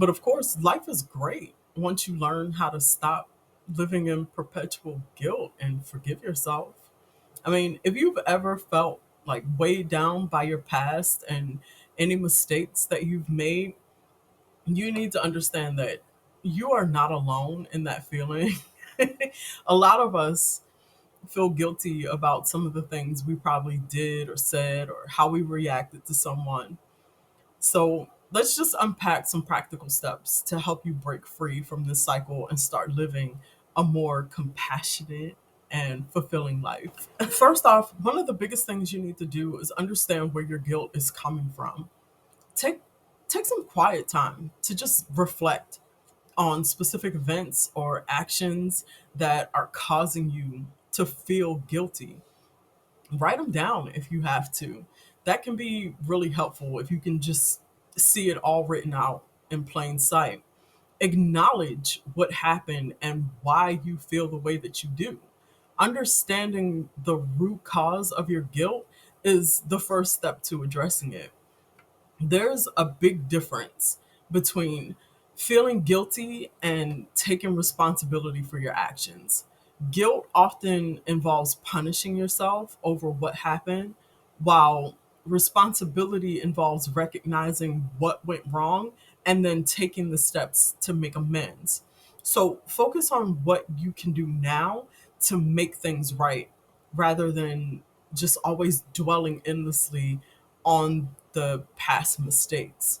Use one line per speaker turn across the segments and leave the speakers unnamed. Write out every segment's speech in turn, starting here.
But of course, life is great once you learn how to stop living in perpetual guilt and forgive yourself. I mean, if you've ever felt like weighed down by your past and any mistakes that you've made, you need to understand that you are not alone in that feeling. A lot of us feel guilty about some of the things we probably did or said or how we reacted to someone. So let's just unpack some practical steps to help you break free from this cycle and start living a more compassionate and fulfilling life. First off, one of the biggest things you need to do is understand where your guilt is coming from. Take take some quiet time to just reflect on specific events or actions that are causing you to feel guilty. Write them down if you have to. That can be really helpful if you can just see it all written out in plain sight. Acknowledge what happened and why you feel the way that you do. Understanding the root cause of your guilt is the first step to addressing it. There's a big difference between feeling guilty and taking responsibility for your actions. Guilt often involves punishing yourself over what happened, while responsibility involves recognizing what went wrong and then taking the steps to make amends. So focus on what you can do now to make things right rather than just always dwelling endlessly on the past mistakes.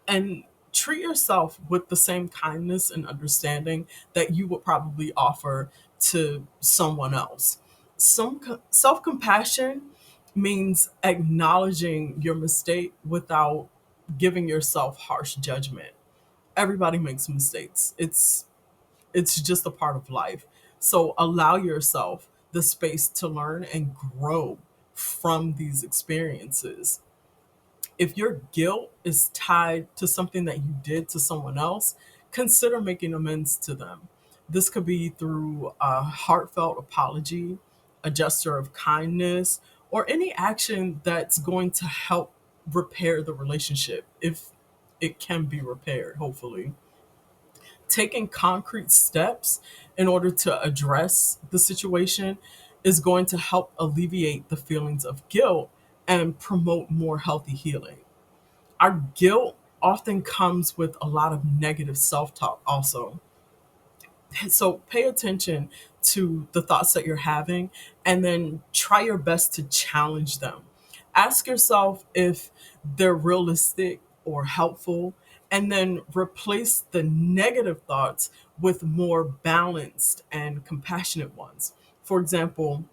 And treat yourself with the same kindness and understanding that you would probably offer to someone else. Some self compassion means acknowledging your mistake without giving yourself harsh judgment. Everybody makes mistakes. It's just a part of life. So allow yourself the space to learn and grow from these experiences. If your guilt is tied to something that you did to someone else, consider making amends to them. This could be through a heartfelt apology, a gesture of kindness, or any action that's going to help repair the relationship if it can be repaired, hopefully. Taking concrete steps in order to address the situation is going to help alleviate the feelings of guilt and promote more healthy healing. Our guilt often comes with a lot of negative self talk, also. So pay attention to the thoughts that you're having and then try your best to challenge them. Ask yourself if they're realistic or helpful, and then replace the negative thoughts with more balanced and compassionate ones. For example,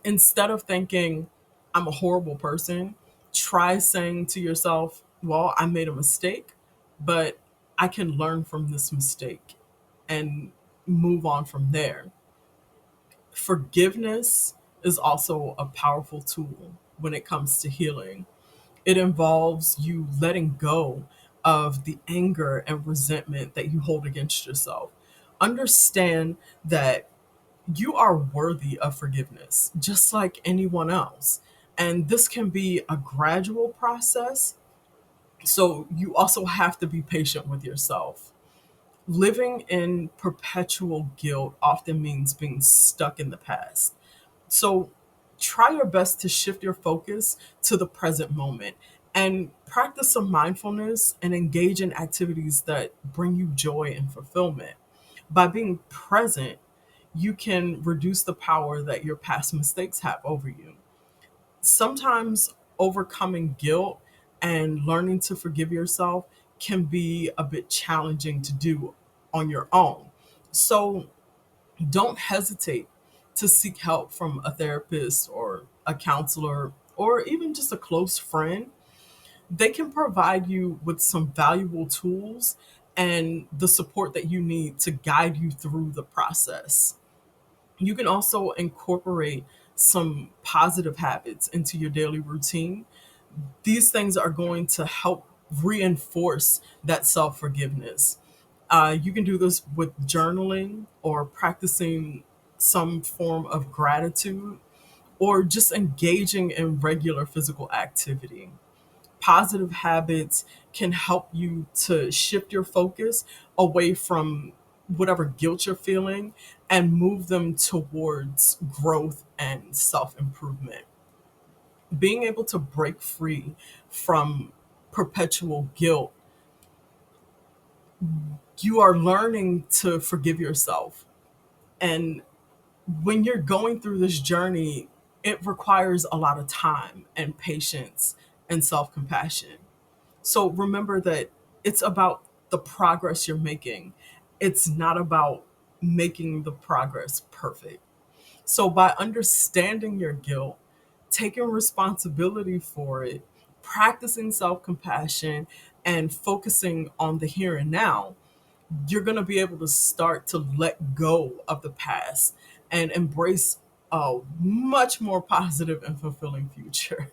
instead of thinking, I'm a horrible person, try saying to yourself, well, I made a mistake, but I can learn from this mistake and move on from there. Forgiveness is also a powerful tool when it comes to healing. It involves you letting go of the anger and resentment that you hold against yourself. Understand that you are worthy of forgiveness, just like anyone else. And this can be a gradual process. So you also have to be patient with yourself. Living in perpetual guilt often means being stuck in the past. So try your best to shift your focus to the present moment and practice some mindfulness and engage in activities that bring you joy and fulfillment. By being present, you can reduce the power that your past mistakes have over you. Sometimes overcoming guilt and learning to forgive yourself can be a bit challenging to do on your own. So don't hesitate to seek help from a therapist or a counselor or even just a close friend. They can provide you with some valuable tools and the support that you need to guide you through the process. You can also incorporate some positive habits into your daily routine. These things are going to help reinforce that self forgiveness. You can do this with journaling or practicing some form of gratitude or just engaging in regular physical activity. Positive habits can help you to shift your focus away from whatever guilt you're feeling and move them towards growth and self improvement. Being able to break free from perpetual guilt, you are learning to forgive yourself. And when you're going through this journey, it requires a lot of time and patience and self compassion. So remember that it's about the progress you're making, it's not about making the progress perfect. So, by understanding your guilt, taking responsibility for it, practicing self compassion, and focusing on the here and now, you're going to be able to start to let go of the past and embrace a much more positive and fulfilling future.